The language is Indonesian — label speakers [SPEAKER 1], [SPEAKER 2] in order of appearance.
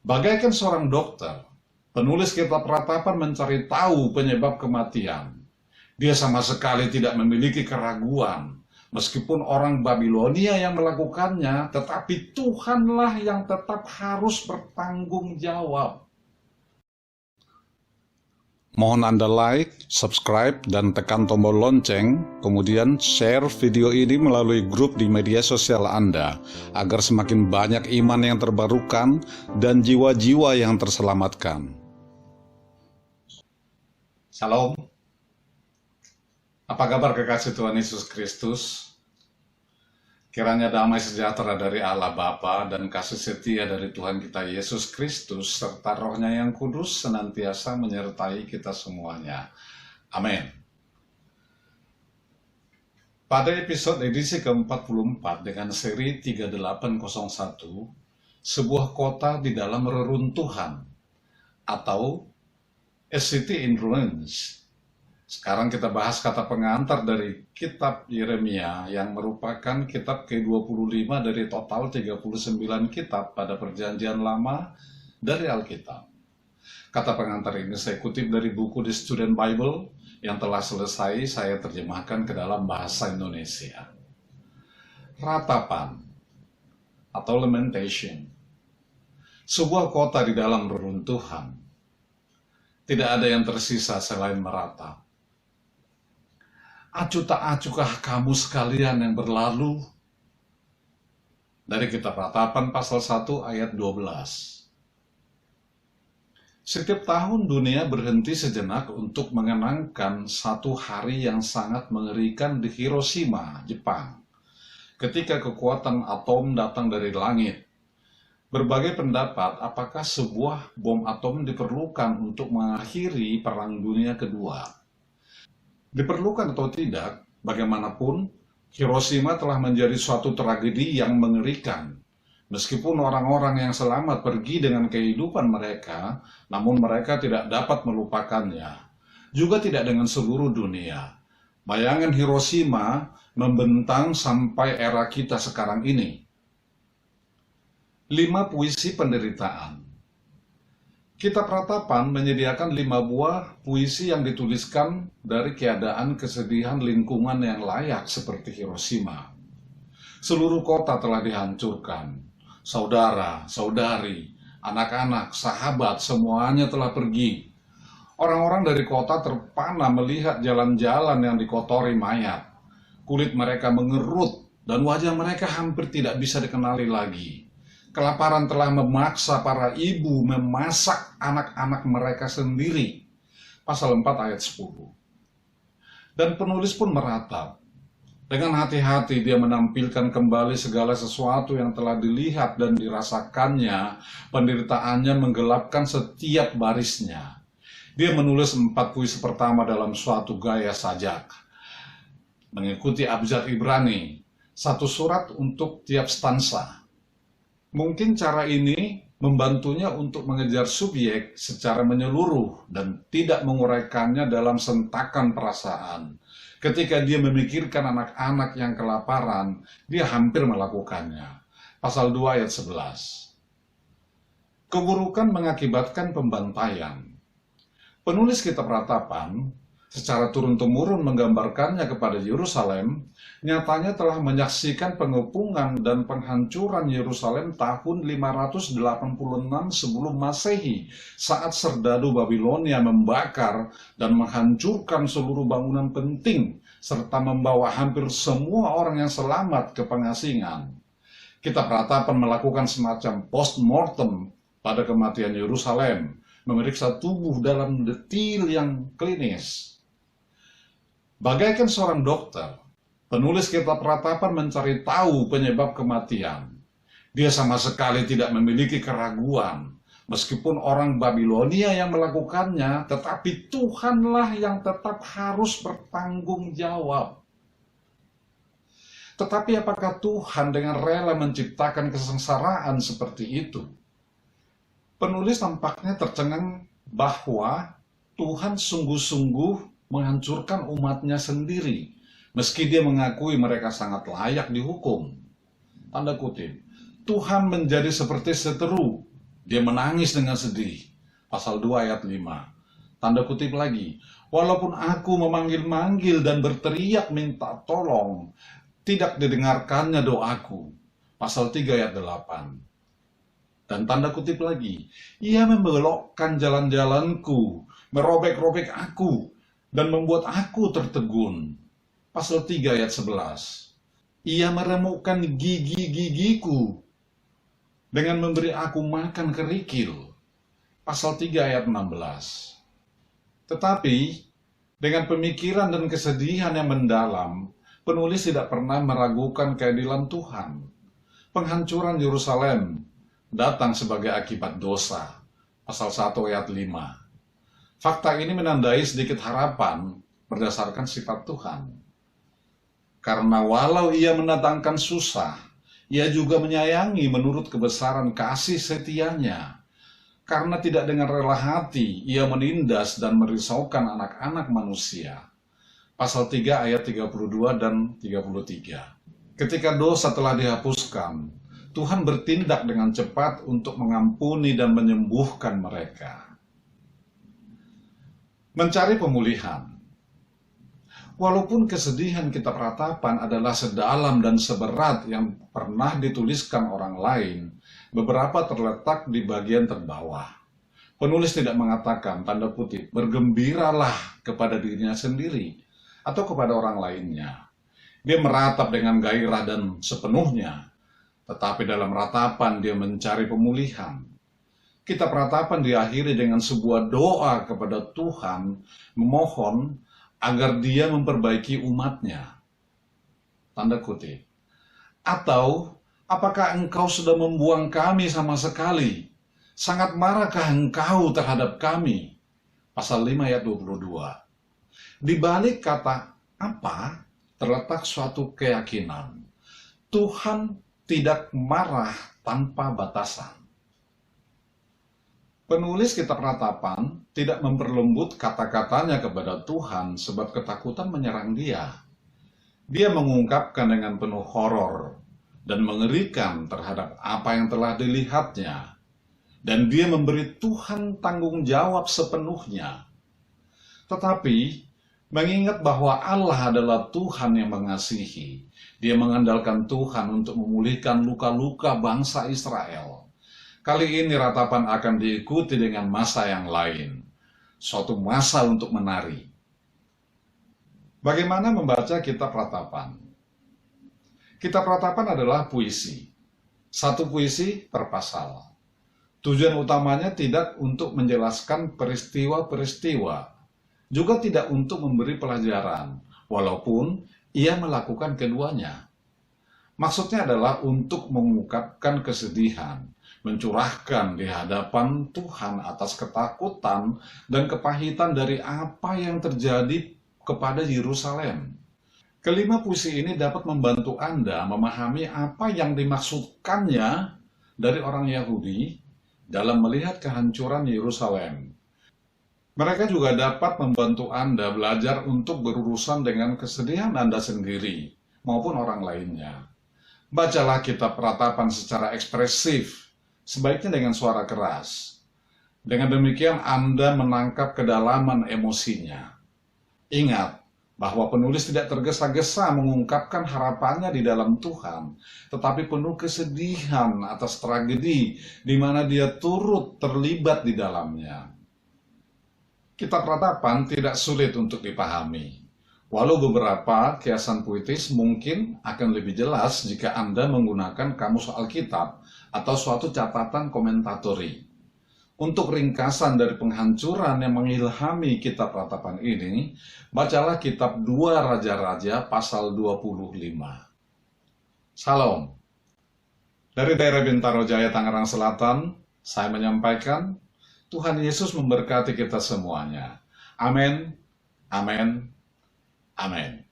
[SPEAKER 1] Bagaikan seorang dokter, penulis Kitab Ratapan mencari tahu penyebab kematian. Dia sama sekali tidak memiliki keraguan. Meskipun orang Babilonia yang melakukannya, tetapi Tuhanlah yang tetap harus bertanggung jawab. Mohon Anda like, subscribe, dan tekan tombol lonceng, kemudian share video ini melalui grup di media sosial Anda, agar semakin banyak iman yang terbarukan dan jiwa-jiwa yang terselamatkan. Shalom. Apa kabar kekasih Tuhan Yesus Kristus? Kiranya damai sejahtera dari Allah Bapa dan kasih setia dari Tuhan kita Yesus Kristus serta Roh-Nya yang kudus senantiasa menyertai kita semuanya. Amin. Pada episode edisi ke-44 dengan seri 3801, sebuah kota di dalam reruntuhan atau A City in Ruins. Sekarang kita bahas kata pengantar dari kitab Yeremia yang merupakan kitab ke-25 dari total 39 kitab pada perjanjian lama dari Alkitab. Kata pengantar ini saya kutip dari buku The Student Bible yang telah selesai saya terjemahkan ke dalam bahasa Indonesia. Ratapan atau lamentation. Sebuah kota di dalam reruntuhan. Tidak ada yang tersisa selain meratap. Acuh tak acuhkah kamu sekalian yang berlalu? Dari kitab Ratapan pasal 1 ayat 12. Setiap tahun dunia berhenti sejenak untuk mengenangkan satu hari yang sangat mengerikan di Hiroshima, Jepang. Ketika kekuatan atom datang dari langit. Berbagai pendapat apakah sebuah bom atom diperlukan untuk mengakhiri Perang Dunia Kedua. Diperlukan atau tidak, bagaimanapun, Hiroshima telah menjadi suatu tragedi yang mengerikan. Meskipun orang-orang yang selamat pergi dengan kehidupan mereka, namun mereka tidak dapat melupakannya. Juga tidak dengan seluruh dunia. Bayangan Hiroshima membentang sampai era kita sekarang ini. 5 puisi penderitaan. Kitab Ratapan menyediakan 5 buah puisi yang dituliskan dari keadaan kesedihan lingkungan yang layak seperti Hiroshima. Seluruh kota telah dihancurkan. Saudara, saudari, anak-anak, sahabat, semuanya telah pergi. Orang-orang dari kota terpana melihat jalan-jalan yang dikotori mayat. Kulit mereka mengerut dan wajah mereka hampir tidak bisa dikenali lagi. Kelaparan telah memaksa para ibu memasak anak-anak mereka sendiri. Pasal 4 ayat 10. Dan penulis pun meratap. Dengan hati-hati dia menampilkan kembali segala sesuatu yang telah dilihat dan dirasakannya. Penderitaannya menggelapkan setiap barisnya. Dia menulis 4 puisi pertama dalam suatu gaya sajak. Mengikuti abjad Ibrani. 1 surat untuk tiap stansa. Mungkin cara ini membantunya untuk mengejar subjek secara menyeluruh dan tidak menguraikannya dalam sentakan perasaan. Ketika dia memikirkan anak-anak yang kelaparan, dia hampir melakukannya. Pasal 2 ayat 11. Keburukan mengakibatkan pembantaian. Penulis Kitab Ratapan secara turun-temurun menggambarkannya kepada Yerusalem, nyatanya telah menyaksikan pengepungan dan penghancuran Yerusalem tahun 586 sebelum Masehi, saat serdadu Babilonia membakar dan menghancurkan seluruh bangunan penting, serta membawa hampir semua orang yang selamat ke pengasingan. Kitab Ratapan melakukan semacam post-mortem pada kematian Yerusalem, memeriksa tubuh dalam detil yang klinis. Bagaikan seorang dokter, penulis Kitab Ratapan mencari tahu penyebab kematian. Dia sama sekali tidak memiliki keraguan. Meskipun orang Babilonia yang melakukannya, tetapi Tuhanlah yang tetap harus bertanggung jawab. Tetapi apakah Tuhan dengan rela menciptakan kesengsaraan seperti itu? Penulis tampaknya tercengang bahwa Tuhan sungguh-sungguh menghancurkan umatnya sendiri, meski dia mengakui mereka sangat layak dihukum. Tanda kutip, Tuhan menjadi seperti seteru Dia menangis dengan sedih. Pasal 2 ayat 5. Tanda kutip lagi. Walaupun aku memanggil-manggil dan berteriak minta tolong, tidak didengarkannya doaku. Pasal 3 ayat 8. Dan tanda kutip lagi. Ia membelokkan jalan-jalanku, merobek-robek aku, dan membuat aku tertegun. Pasal 3 ayat 11. Ia meremukkan gigi-gigiku dengan memberi aku makan kerikil. Pasal 3 ayat 16. Tetapi, dengan pemikiran dan kesedihan yang mendalam, penulis tidak pernah meragukan keadilan Tuhan. Penghancuran Yerusalem datang sebagai akibat dosa. Pasal 1 ayat 5. Fakta ini menandai sedikit harapan berdasarkan sifat Tuhan. Karena walau ia mendatangkan susah, ia juga menyayangi menurut kebesaran kasih setianya. Karena tidak dengan rela hati, ia menindas dan merisaukan anak-anak manusia. Pasal 3 ayat 32 dan 33. Ketika dosa telah dihapuskan, Tuhan bertindak dengan cepat untuk mengampuni dan menyembuhkan mereka. Mencari pemulihan. Walaupun kesedihan kitab Ratapan adalah sedalam dan seberat yang pernah dituliskan orang lain, beberapa terletak di bagian terbawah. Penulis tidak mengatakan, tanda kutip, bergembiralah kepada dirinya sendiri atau kepada orang lainnya. Dia meratap dengan gairah dan sepenuhnya, tetapi dalam ratapan dia mencari pemulihan. Kitab Ratapan diakhiri dengan sebuah doa kepada Tuhan, memohon agar dia memperbaiki umatnya. Tanda kutip. Atau, apakah engkau sudah membuang kami sama sekali? Sangat marahkah engkau terhadap kami? Pasal 5 ayat 22. Di balik kata apa terletak suatu keyakinan. Tuhan tidak marah tanpa batasan. Penulis kitab Ratapan tidak memperlembut kata-katanya kepada Tuhan sebab ketakutan menyerang dia. Dia mengungkapkan dengan penuh horor dan mengerikan terhadap apa yang telah dilihatnya. Dan dia memberi Tuhan tanggung jawab sepenuhnya. Tetapi, mengingat bahwa Allah adalah Tuhan yang mengasihi, dia mengandalkan Tuhan untuk memulihkan luka-luka bangsa Israel. Kali ini ratapan akan diikuti dengan masa yang lain, suatu masa untuk menari. Bagaimana membaca kitab Ratapan? Kitab Ratapan adalah puisi. Satu puisi per pasal. Tujuan utamanya tidak untuk menjelaskan peristiwa-peristiwa, juga tidak untuk memberi pelajaran, walaupun ia melakukan keduanya. Maksudnya adalah untuk mengungkapkan kesedihan, mencurahkan di hadapan Tuhan atas ketakutan dan kepahitan dari apa yang terjadi kepada Yerusalem. Kelima puisi ini dapat membantu Anda memahami apa yang dimaksudkannya dari orang Yahudi dalam melihat kehancuran Yerusalem. Mereka juga dapat membantu Anda belajar untuk berurusan dengan kesedihan Anda sendiri maupun orang lainnya. Bacalah kitab Ratapan secara ekspresif, sebaiknya dengan suara keras. Dengan demikian Anda menangkap kedalaman emosinya. Ingat bahwa penulis tidak tergesa-gesa mengungkapkan harapannya di dalam Tuhan, tetapi penuh kesedihan atas tragedi di mana dia turut terlibat di dalamnya. Kitab Ratapan tidak sulit untuk dipahami. Walau beberapa kiasan puitis mungkin akan lebih jelas jika Anda menggunakan kamus Alkitab atau suatu catatan komentatori. Untuk ringkasan dari penghancuran yang mengilhami kitab Ratapan ini, bacalah kitab 2 Raja-Raja pasal 25. Salam. Dari daerah Bintaro Jaya, Tangerang Selatan, saya menyampaikan, Tuhan Yesus memberkati kita semuanya. Amin, amin, amin.